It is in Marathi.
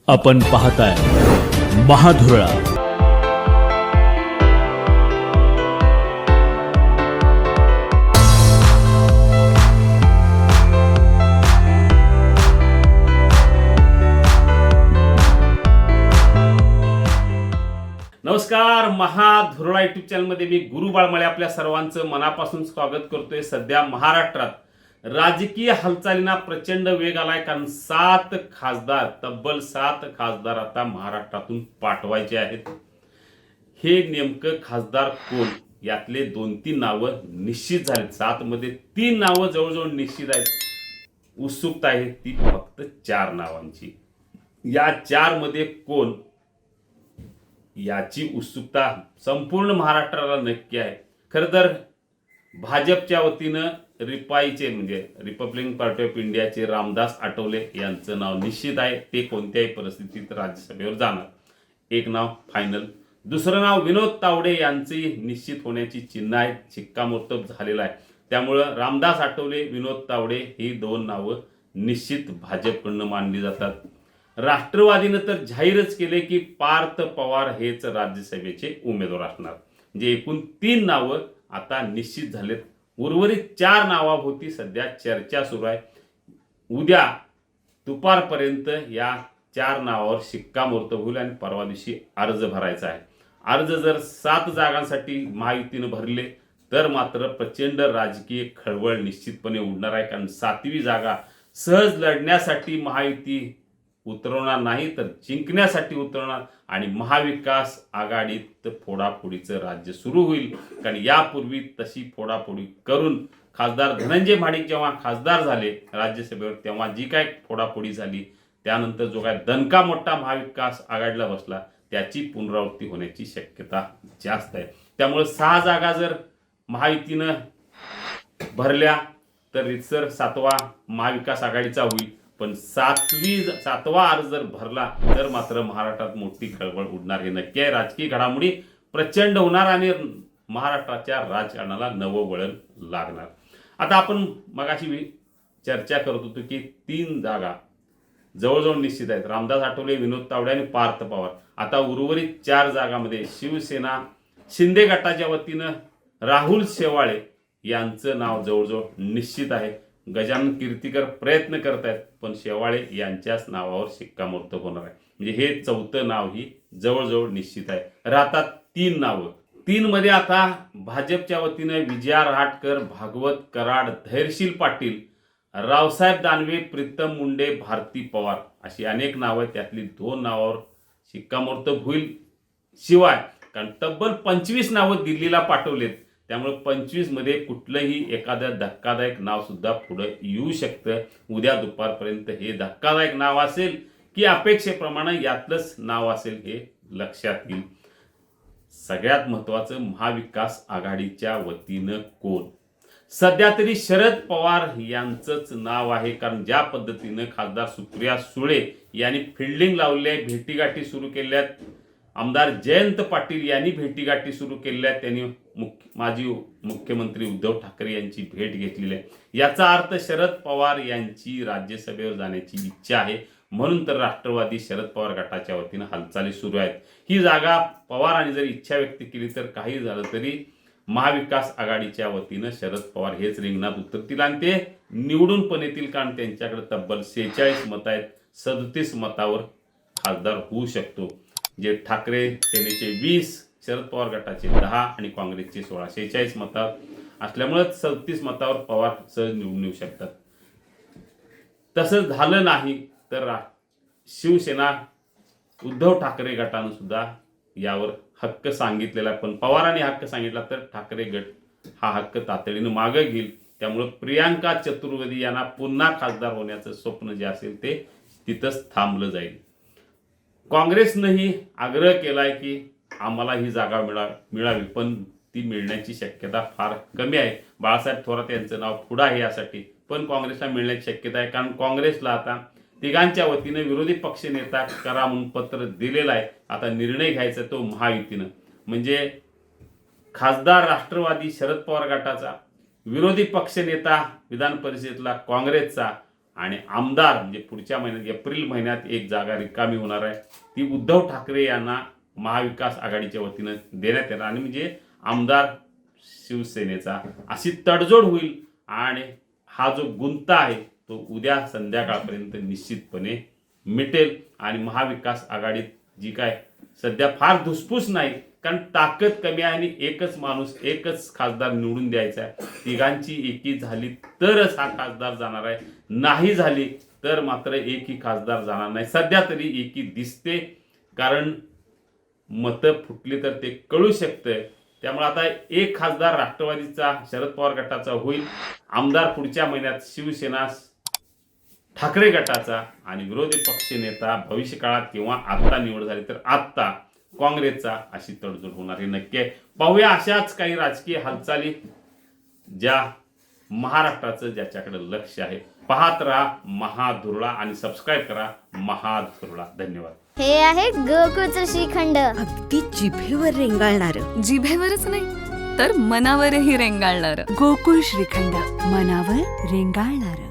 आपण पाहताय महाधुरळा. नमस्कार. महाधुरळा युट्यूब चॅनलमध्ये मी गुरु बाळमळे आपल्या सर्वांचं मनापासून स्वागत करतोय. सध्या महाराष्ट्रात राजकीय हालचालींना प्रचंड वेग आलाय, कारण तब्बल 7 खासदार आता महाराष्ट्रातून पाठवायचे आहेत. हे नेमकं खासदार कोण, यातले 2-3 नावं निश्चित झालेत. 7 मध्ये 3 नावं जवळजवळ निश्चित आहेत. उत्सुकता आहे ती फक्त 4 नावांची. या 4 मध्ये कोण, याची उत्सुकता संपूर्ण महाराष्ट्राला नक्की आहे. खरं तर भाजपच्या वतीनं रिपाईचे म्हणजे रिपब्लिकन पार्टी ऑफ इंडियाचे रामदास आठवले यांचं नाव निश्चित आहे. ते कोणत्याही परिस्थितीत राज्यसभेवर जाणार. एक नाव फायनल. दुसरं नाव विनोद तावडे यांची निश्चित होण्याची चिन्ह आहेत. शिक्कामोर्तब झालेला आहे. त्यामुळं रामदास आठवले, विनोद तावडे ही 2 नावं निश्चित भाजपकडनं मानली जातात. राष्ट्रवादीनं तर जाहीरच केले की पार्थ पवार हेच राज्यसभेचे उमेदवार असणार. म्हणजे एकूण 3 नावं आता निश्चित झालेत. उर्वरित 4 नावाभोवती सध्या चर्चा सुरू आहे. उद्या दुपारपर्यंत या 4 नावावर शिक्कामोर्तब होईल आणि परवा दिवशी अर्ज भरायचा आहे. अर्ज जर 7 जागांसाठी महायुतीनं भरले तर मात्र प्रचंड राजकीय खळबळ निश्चितपणे उडणार आहे. कारण 7वी जागा सहज लढण्यासाठी महायुती उतरवणार नाही, तर जिंकण्यासाठी उतरवणार आणि महाविकास आघाडीत फोडाफोडीचं राज्य सुरू होईल. कारण यापूर्वी तशी फोडाफोडी करून खासदार धनंजय महाडिक जेव्हा खासदार झाले राज्यसभेवर, तेव्हा जी काय फोडाफोडी झाली, त्यानंतर जो काय दणका मोठा महाविकास आघाडीला बसला, त्याची पुनरावृत्ती होण्याची शक्यता जास्त आहे. त्यामुळे 6 जागा जर महायुतीनं भरल्या तर रितसर 7वा महाविकास आघाडीचा होईल. पण 7वा अर्ज जर भरला तर मात्र महाराष्ट्रात मोठी खळबळ उडणार हे नक्की आहे. राजकीय घडामोडी प्रचंड होणार आणि महाराष्ट्राच्या राजकारणाला नवं वळण लागणार. आता आपण मगाशी चर्चा करत होतो की 3 जागा जवळजवळ निश्चित आहेत. रामदास आठवले, विनोद तावडे आणि पार्थ पवार. आता उर्वरित 4 जागांमध्ये शिवसेना शिंदे गटाच्या वतीनं राहुल शेवाळे यांचं नाव जवळजवळ निश्चित आहे. गजानन कीर्तीकर प्रयत्न करत आहेत, पण शेवाळे यांच्याच नावावर शिक्कामोर्तब होणार आहे. म्हणजे हे 4थं नाव ही जवळजवळ निश्चित आहे. राहतात 3 नावं. 3 मध्ये आता भाजपच्या वतीनं विजया रहाटकर, भागवत कराड, धैर्यशील पाटील, रावसाहेब दानवे, प्रीतम मुंडे, भारती पवार अशी अनेक नावं आहेत. त्यातली 2 नावावर शिक्कामोर्तब होईल. शिवाय कारण तब्बल 25 नावं दिल्लीला पाठवलेत, त्यामुळे 25 मध्ये कुठलंही एखादं धक्कादायक नाव सुद्धा पुढे येऊ शकतं. उद्या दुपारपर्यंत हे धक्कादायक नाव असेल की अपेक्षेप्रमाणे यातलंच नाव असेल हे लक्षात येईल. सगळ्यात महत्त्वाचं, महाविकास आघाडीच्या वतीनं कोण. सध्या तरी शरद पवार यांचंच नाव आहे. कारण ज्या पद्धतीनं खासदार सुप्रिया सुळे यांनी फिल्डिंग लावली आहे, भेटीगाठी सुरू केल्यात, आमदार जयंत पाटील यांनी भेटीगाठी सुरू केलेल्या आहेत, त्यांनी माजी मुख्यमंत्री उद्धव ठाकरे यांची भेट घेतलेली आहे. याचा अर्थ शरद पवार यांची राज्यसभेवर जाण्याची इच्छा आहे. म्हणून तर राष्ट्रवादी शरद पवार गटाच्या वतीनं हालचाली सुरू आहेत. ही जागा पवारांनी जर इच्छा व्यक्त केली तर काही झालं तरी महाविकास आघाडीच्या वतीनं शरद पवार हेच रिंगणात उतरतील आणि ते निवडून पण येतील. कारण त्यांच्याकडे तब्बल 46 मतं आहेत. 37 मतावर खासदार होऊ शकतो. जे ठाकरे सेनेचे 20, शरद पवार गटाचे 10 आणि काँग्रेसचे 16, 46 मतं असल्यामुळे 37 मतावर पवार सहज निवडून येऊ शकतात. तसं झालं नाही तर शिवसेना उद्धव ठाकरे गटानं सुद्धा यावर हक्क सांगितलेला आहे. पण पवारांनी हक्क सांगितला तर ठाकरे गट हा हक्क तातडीनं मागे घेईल. त्यामुळे प्रियांका चतुर्वेदी यांना पुन्हा खासदार होण्याचं स्वप्न जे असेल ते तिथंच थांबलं जाईल. काँग्रेसनंही आग्रह केलाय की आम्हाला ही जागा मिळावी, पण ती मिळण्याची शक्यता फार कमी आहे. बाळासाहेब थोरात यांचं नाव पुढं आहे यासाठी, पण काँग्रेसला मिळण्याची शक्यता आहे. कारण काँग्रेसला आता तिघांच्या वतीनं विरोधी पक्षनेता करा म्हणून पत्र दिलेलं आहे. आता निर्णय घ्यायचा तो महायुतीनं. म्हणजे खासदार राष्ट्रवादी शरद पवार गटाचा, विरोधी पक्षनेता विधान परिषदेतला काँग्रेसचा, आणि आमदार म्हणजे पुढच्या महिन्यात एप्रिल महिन्यात एक जागा रिकामी होणार आहे, ती उद्धव ठाकरे यांना महाविकास आघाडीच्या वतीनं देण्यात येणार आणि म्हणजे आमदार शिवसेनेचा अशी तडजोड होईल आणि हा जो गुंता आहे तो उद्या संध्याकाळपर्यंत निश्चितपणे मिटेल आणि महाविकास आघाडीत जी काय सध्या फार धुसफूस नाही, कारण ताकद कमी आहे आणि एकच माणूस एकच खासदार निवडून द्यायचा आहे. तिघांची एकी झाली तरच हा खासदार जाणार आहे, नाही झाली तर मात्र एकही खासदार जाणार नाही. सध्या तरी एकी दिसते, कारण मतं फुटली तर ते कळू शकतं. त्यामुळे आता एक खासदार राष्ट्रवादीचा शरद पवार गटाचा होईल, आमदार पुढच्या महिन्यात शिवसेना ठाकरे गटाचा आणि विरोधी पक्ष नेता भविष्य काळात किंवा आत्ता निवड झाली तर आत्ता काँग्रेसचा अशी तडजोड होणार हे नक्की आहे. पाहूया अशाच काही राजकीय हालचाली ज्या महाराष्ट्राचं ज्याच्याकडे लक्ष आहे. पाहत राहा महाधुरळा आणि सबस्क्राईब करा महाधुरळा. धन्यवाद. हे आहे गोकुळचं श्रीखंड. अगदी जिभेवर रेंगाळणार. जिभेवरच नाही तर मनावरही रेंगाळणार. गोकुळ श्रीखंड, मनावर रेंगाळणार.